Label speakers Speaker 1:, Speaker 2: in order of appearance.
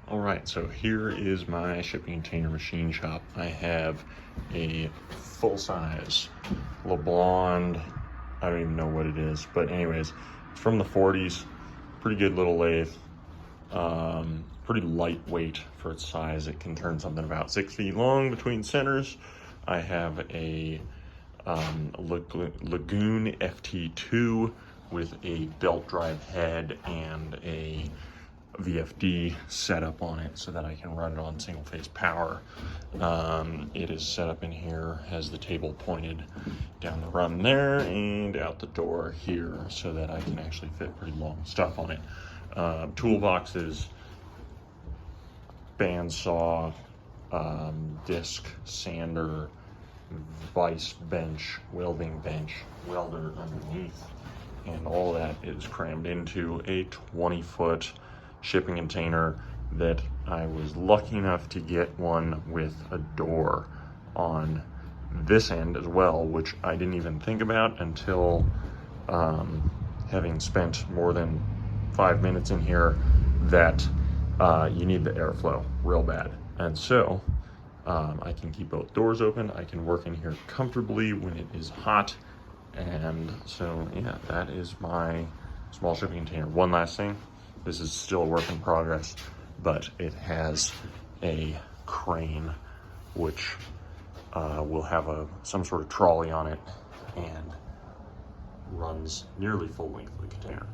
Speaker 1: All right, so here is my shipping container machine shop. I have a full-size LeBlond, I don't even know what it is, but anyways, it's from the 40s, pretty good little lathe, pretty lightweight for its size. It can turn something about 6 feet long between centers. I have a Lagoon FT2 with a belt drive head and a VFD setup on it so that I can run it on single phase power. It is set up in here, has the table pointed down the run there and out the door here so that I can actually fit pretty long stuff on it. Toolboxes, bandsaw, disc sander, vise bench, welding bench, welder underneath, and all that is crammed into a 20-foot shipping container that I was lucky enough to get one with a door on this end as well, which I didn't even think about until having spent more than 5 minutes in here, that you need the airflow real bad. And so I can keep both doors open. I can work in here comfortably when it is hot. And so, yeah, that is my small shipping container. One last thing, this is still a work in progress, but it has a crane which will have some sort of trolley on it and runs nearly full length of the container.